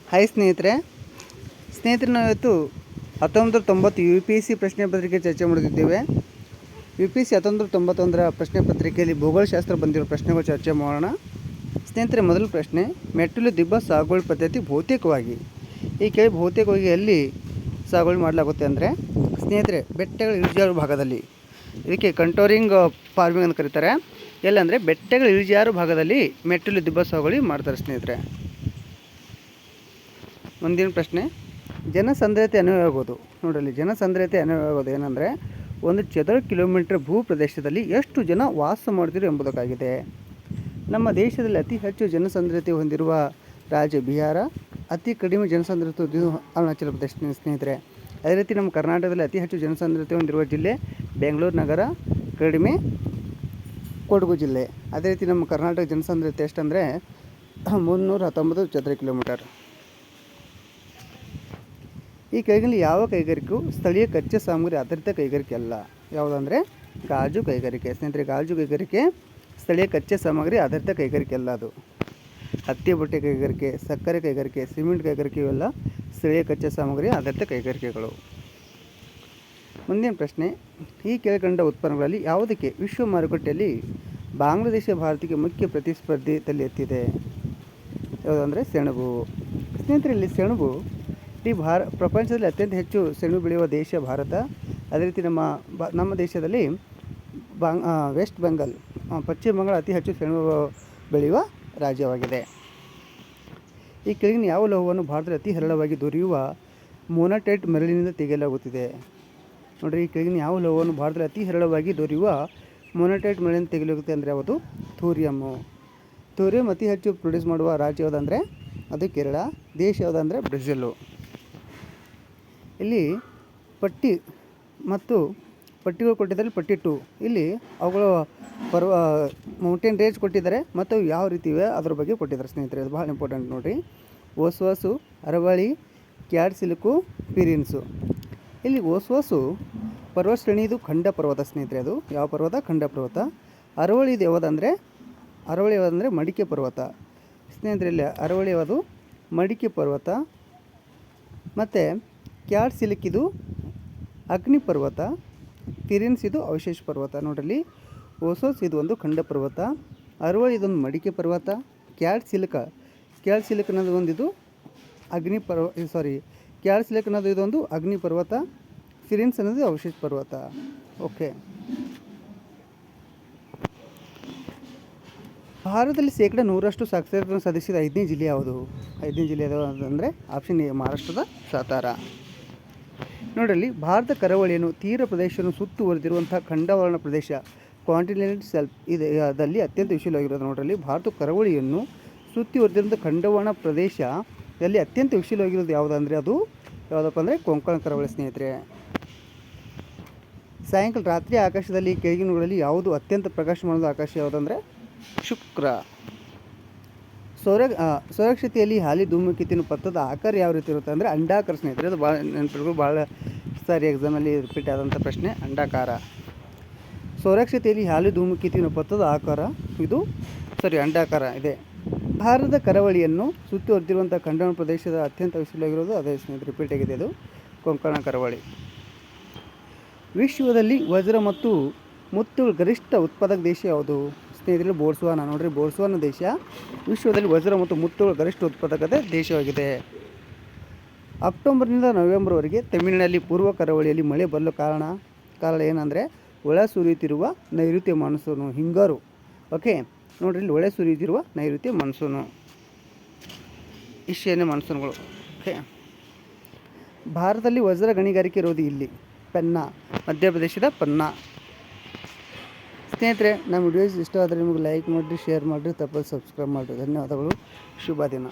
Hi ಸ್ನೇಹಿತರೆ, ನಾವು ಇವತ್ತು 1990 ಯು ಪಿ ಎಸ್ ಸಿ ಪ್ರಶ್ನೆ ಪತ್ರಿಕೆ ಚರ್ಚೆ ಮಾಡುತ್ತಿದ್ದೇವೆ. ಯು ಪಿ ಎಸ್ ಸಿ 1991 ಪ್ರಶ್ನೆ ಪತ್ರಿಕೆಯಲ್ಲಿ ಭೂಗೋಳಶಾಸ್ತ್ರ ಬಂದಿರೋ ಪ್ರಶ್ನೆಗಳು ಚರ್ಚೆ ಮಾಡೋಣ. ಸ್ನೇಹಿತರೆ, ಮೊದಲ ಪ್ರಶ್ನೆ, ಮೆಟ್ಟಿಲು ದಿಬ್ಬ ಸಾಗುವಳಿ ಪದ್ಧತಿ ಭೌತಿಕವಾಗಿ ಈ ಕೆಳಗೆ ಭೌತಿಕವಾಗಿ ಎಲ್ಲಿ ಸಾಗುವಳಿ ಮಾಡಲಾಗುತ್ತೆ ಅಂದರೆ ಸ್ನೇಹಿತರೆ, ಬೆಟ್ಟಗಳ ಇಳಿಜಾರು ಭಾಗದಲ್ಲಿ. ಇದಕ್ಕೆ ಕಂಟೋರಿಂಗ್ ಫಾರ್ಮಿಂಗ್ ಅಂತ ಕರೀತಾರೆ. ಎಲ್ಲಂದರೆ ಬೆಟ್ಟಗಳ ಇಳಿಜಾರು ಭಾಗದಲ್ಲಿ ಮೆಟ್ಟಿಲು ದಿಬ್ಬ ಸಾಗುವಳಿ ಮಾಡ್ತಾರೆ ಸ್ನೇಹಿತರೆ. ಮುಂದಿನ ಪ್ರಶ್ನೆ, ಜನಸಾಂದ್ರತೆ ಅನ್ವಯವಾಗೋದು. ನೋಡಲಿ, ಜನಸಾಂದ್ರತೆ ಅನ್ವಯವಾಗೋದು ಏನಂದರೆ ಒಂದು ಚದರ ಕಿಲೋಮೀಟರ್ ಭೂ ಪ್ರದೇಶದಲ್ಲಿ ಎಷ್ಟು ಜನ ವಾಸ ಮಾಡ್ತಿರೋ ಎಂಬುದಕ್ಕಾಗಿದೆ. ನಮ್ಮ ದೇಶದಲ್ಲಿ ಅತಿ ಹೆಚ್ಚು ಜನಸಾಂದ್ರತೆ ಹೊಂದಿರುವ ರಾಜ್ಯ ಬಿಹಾರ, ಅತಿ ಕಡಿಮೆ ಜನಸಾಂದ್ರತೆ ಹೊಂದಿರುವ ಅರುಣಾಚಲ ಪ್ರದೇಶ ಸ್ನೇಹಿತರೆ. ಅದೇ ರೀತಿ ನಮ್ಮ ಕರ್ನಾಟಕದಲ್ಲಿ ಅತಿ ಹೆಚ್ಚು ಜನಸಾಂದ್ರತೆ ಹೊಂದಿರುವ ಜಿಲ್ಲೆ ಬೆಂಗಳೂರು ನಗರ, ಕಡಿಮೆ ಕೊಡಗು ಜಿಲ್ಲೆ. ಅದೇ ರೀತಿ ನಮ್ಮ ಕರ್ನಾಟಕ ಜನಸಾಂದ್ರತೆ ಎಷ್ಟಂದರೆ 319 ಚದರ ಕಿಲೋಮೀಟರ್. ಈ ಕೈಗಾರಿಕೆ ಯಾವ ಕೈಗಾರಿಕೆಯು ಸ್ಥಳೀಯ ಕಚ್ಚಾ ಸಾಮಗ್ರಿ ಆಧಾರಿತ ಕೈಗಾರಿಕೆ ಅಲ್ಲ. ಯಾವುದಂದರೆ ಗಾಜು ಕೈಗಾರಿಕೆ ಸ್ನೇಹಿತರೆ. ಗಾಜು ಕೈಗಾರಿಕೆ ಸ್ಥಳೀಯ ಕಚ್ಚಾ ಸಾಮಗ್ರಿ ಆಧಾರಿತ ಕೈಗಾರಿಕೆ ಅಲ್ಲ. ಅದು ಹತ್ತಿ ಬಟ್ಟೆ ಕೈಗಾರಿಕೆ, ಸಕ್ಕರೆ ಕೈಗಾರಿಕೆ, ಸಿಮೆಂಟ್ ಕೈಗಾರಿಕೆ ಇವೆಲ್ಲ ಸ್ಥಳೀಯ ಕಚ್ಚಾ ಸಾಮಗ್ರಿ ಆಧಾರಿತ ಕೈಗಾರಿಕೆಗಳು. ಮುಂದಿನ ಪ್ರಶ್ನೆ, ಈ ಕೆಳಕಂಡ ಉತ್ಪನ್ನಗಳಲ್ಲಿ ಯಾವುದಕ್ಕೆ ವಿಶ್ವ ಮಾರುಕಟ್ಟೆಯಲ್ಲಿ ಬಾಂಗ್ಲಾದೇಶ ಭಾರತಕ್ಕೆ ಮುಖ್ಯ ಪ್ರತಿಸ್ಪರ್ಧಿ ತಲೆ ಎತ್ತಿದೆ? ಯಾವುದಂದರೆ ಸೆಣಬು ಸ್ನೇಹಿತರೆ. ಇಲ್ಲಿ ಸೆಣಬು ಪ್ರಪಂಚದಲ್ಲಿ ಅತ್ಯಂತ ಹೆಚ್ಚು ಸೆಣಬು ಬೆಳೆಯುವ ದೇಶ ಭಾರತ. ಅದೇ ರೀತಿ ನಮ್ಮ ದೇಶದಲ್ಲಿ ವೆಸ್ಟ್ ಬೆಂಗಾಲ್, ಪಶ್ಚಿಮ ಬಂಗಾಳ ಅತಿ ಹೆಚ್ಚು ಸೆಣಬು ಬೆಳೆಯುವ ರಾಜ್ಯವಾಗಿದೆ. ಈ ಕೆಳಗಿನ ಯಾವ ಲೋಹವನ್ನು ಭಾರತದಲ್ಲಿ ಅತಿ ಹೇರಳವಾಗಿ ದೊರೆಯುವ ಮೊನಾಟೈಟ್ ಮರಳಿನಿಂದ ತೆಗೆಯಲಾಗುತ್ತಿದೆ? ನೋಡಿರಿ, ಈ ಕೆಳಗಿನ ಯಾವ ಲೋಹವನ್ನು ಭಾರತದಲ್ಲಿ ಅತಿ ಹೇರಳವಾಗಿ ದೊರೆಯುವ ಮೊನಾಟೈಟ್ ಮರಳಿನಿಂದ ತೆಗೆಯಲಾಗುತ್ತೆ ಅಂದರೆ ಯಾವುದು? ಥೋರಿಯಮ್ಮು. ಥೋರಿಯಮ್ ಅತಿ ಹೆಚ್ಚು ಪ್ರೊಡ್ಯೂಸ್ ಮಾಡುವ ರಾಜ್ಯ ಯಾವುದಂದರೆ ಅದು ಕೇರಳ. ದೇಶ ಯಾವುದಂದರೆ ಬ್ರೆಜಿಲ್ಲು. ಇಲ್ಲಿ ಪಟ್ಟಿ ಮತ್ತು ಪಟ್ಟಿಗಳು ಕೊಟ್ಟಿದ್ದಾರೆ. ಪಟ್ಟಿ 2 ಇಲ್ಲಿ ಅವುಗಳು ಮೌಂಟೇನ್ ರೇಂಜ್ ಕೊಟ್ಟಿದ್ದಾರೆ ಮತ್ತು ಯಾವ ರೀತಿ ಇವೆ ಅದರ ಬಗ್ಗೆ ಕೊಟ್ಟಿದ್ದಾರೆ ಸ್ನೇಹಿತರೆ. ಅದು ಭಾಳ ಇಂಪಾರ್ಟೆಂಟ್ ನೋಡಿರಿ. ಓಸ್ವಾಸು, ಅರವಳಿ, ಕ್ಯಾಡ್ ಸಿಲುಕು, ಪಿರಿನ್ಸು. ಇಲ್ಲಿ ಓಸ್ವಾಸು ಪರ್ವತ ಶ್ರೇಣಿ, ಇದು ಖಂಡ ಪರ್ವತ ಸ್ನೇಹಿತರೆ. ಅದು ಯಾವ ಪರ್ವತ? ಖಂಡ ಪರ್ವತ. ಅರವಳಿ ಇದು ಯಾವುದಂದರೆ ಮಡಿಕೆ ಪರ್ವತ ಸ್ನೇಹಿತರೆ. ಇಲ್ಲಿ ಅರವಳಿ ಯಾವುದು? ಮಡಿಕೆ ಪರ್ವತ. ಮತ್ತು ಕ್ಯಾಡ್ ಸಿಲುಕ್ ಇದು ಅಗ್ನಿ ಪರ್ವತ. ಪಿರಿನ್ಸ್ ಇದು ಅವಶೇಷ ಪರ್ವತ. ನೋಡ್ರಲ್ಲಿ, ಓಸೋಸ್ ಇದು ಒಂದು ಖಂಡ ಪರ್ವತ, ಅರವಳಿ ಇದೊಂದು ಮಡಿಕೆ ಪರ್ವತ, ಕ್ಯಾಡ್ ಸಿಲುಕ್ ಅನ್ನೋದು ಇದು ಇದೊಂದು ಅಗ್ನಿ ಪರ್ವತ, ಪಿರಿನ್ಸ್ ಅನ್ನೋದು ಅವಶೇಷ ಪರ್ವತ. ಓಕೆ. ಭಾರತದಲ್ಲಿ 100% ಸಾಕ್ಷರತೆಯನ್ನು ಸಾಧಿಸಿದ 5ನೇ ಜಿಲ್ಲೆ ಯಾವುದು? 5ನೇ ಜಿಲ್ಲೆ ಯಾವುದು ಅಂದರೆ ಆಪ್ಷನ್ ಎ, ಮಹಾರಾಷ್ಟ್ರದ ಸಾತಾರ. ನೋಡಲಿ, ಭಾರತ ಕರಾವಳಿಯನ್ನು ತೀರ ಪ್ರದೇಶವನ್ನು ಸುತ್ತುವರೆದಿರುವಂಥ ಖಂಡವಾರಣ ಪ್ರದೇಶ ಕಾಂಟಿನೆಂಟಲ್ ಶೆಲ್ಫ್ ಇದರಲ್ಲಿ ಅತ್ಯಂತ ವಿಶಾಲವಾಗಿರೋದು. ನೋಡಲಿ, ಭಾರತ ಕರಾವಳಿಯನ್ನು ಸುತ್ತುವರೆದಿರುವಂಥ ಖಂಡವಾರಣ ಪ್ರದೇಶದಲ್ಲಿ ಅತ್ಯಂತ ವಿಶಾಲವಾಗಿರೋದು ಯಾವುದಂದರೆ ಅದು ಯಾವುದಪ್ಪ ಅಂದರೆ ಕೊಂಕಣ ಕರಾವಳಿ ಸ್ನೇಹಿತರೆ. ಸಾಯಂಕಾಲ ರಾತ್ರಿ ಆಕಾಶದಲ್ಲಿ ಕೆಳಗಿನಗಳಲ್ಲಿ ಯಾವುದು ಅತ್ಯಂತ ಪ್ರಕಾಶಮಾನದ ಆಕಾಶ ಯಾವುದಂದರೆ ಶುಕ್ರ. ಸೌರಕ್ಷತೆಯಲ್ಲಿ ಹಾಲಿ ಧೂಮಕೇತುವಿನ ಪಥದ ಆಕಾರ ಯಾವ ರೀತಿ ಇರುತ್ತೆ ಅಂದರೆ ಅಂಡಾಕಾರ ಸ್ನೇಹಿತರೆ. ಅದು ಭಾಳ ನೆನಪಿಡ್ಬೇಕು, ಭಾಳ ಸಾರಿ ಎಕ್ಸಾಮಲ್ಲಿ ರಿಪೀಟ್ ಆದಂಥ ಪ್ರಶ್ನೆ, ಅಂಡಾಕಾರ. ಸೌರಕ್ಷತೆಯಲ್ಲಿ ಹಾಲಿ ಧೂಮಕೇತುವಿನ ಪಥದ ಆಕಾರ ಇದು ಅಂಡಾಕಾರ ಇದೆ. ಭಾರತದ ಕರಾವಳಿಯನ್ನು ಸುತ್ತುವರೆದಿರುವಂಥ ಖಂಡವಾರಣ ಪ್ರದೇಶದ ಅತ್ಯಂತ ವಿಶಾಲವಾಗಿರೋದು ಅದೇ ಸ್ನೇಹಿತರೆ, ರಿಪೀಟ್ ಆಗಿದೆ, ಅದು ಕೊಂಕಣ ಕರಾವಳಿ. ವಿಶ್ವದಲ್ಲಿ ವಜ್ರ ಮತ್ತು ಮುತ್ತುಗಳ ಗರಿಷ್ಠ ಉತ್ಪಾದಕ ದೇಶ ಯಾವುದು ಸ್ನೇಹಿತರೆ? ಬೋಟ್ಸ್ವಾನಾ. ನೋಡಿರಿ, ಬೋಟ್ಸ್ವಾನಾ ದೇಶ ವಿಶ್ವದಲ್ಲಿ ವಜ್ರ ಮತ್ತು ಮುತ್ತುಗಳ ಗರಿಷ್ಠ ಉತ್ಪಾದಕತೆ ದೇಶವಾಗಿದೆ. ಅಕ್ಟೋಬರ್ನಿಂದ ನವೆಂಬರ್ವರೆಗೆ ತಮಿಳಿನಲ್ಲಿ ಪೂರ್ವ ಕರಾವಳಿಯಲ್ಲಿ ಮಳೆ ಬರಲು ಕಾರಣ ಏನಂದರೆ ಒಳ ಸುರಿಯುತ್ತಿರುವ ನೈಋತ್ಯ ಮಾನ್ಸೂನು, ಹಿಂಗಾರು. ಓಕೆ, ನೋಡಿರಿ, ಇಲ್ಲಿ ಒಳ ಸುರಿಯುತ್ತಿರುವ ನೈಋತ್ಯ ಮಾನ್ಸೂನು, ಈಶಾನ್ಯ ಮಾನ್ಸೂನ್ಗಳು. ಓಕೆ. ಭಾರತದಲ್ಲಿ ವಜ್ರ ಗಣಿಗಾರಿಕೆ ಇರೋದು ಇಲ್ಲಿ ಪೆನ್ನಾ, ಮಧ್ಯಪ್ರದೇಶದ ಪನ್ನಾ. ಸ್ನೇಹಿತರೆ, ನಮ್ಮ ವಿಡಿಯೋಸ್ ಇಷ್ಟ ಆದರೆ ನಿಮಗೆ ಲೈಕ್ ಮಾಡಿರಿ, ಶೇರ್ ಮಾಡಿರಿ, ತಪ್ಪದೆ ಸಬ್ಸ್ಕ್ರೈಬ್ ಮಾಡಿರಿ. ಧನ್ಯವಾದಗಳು. ಶುಭ ದಿನ.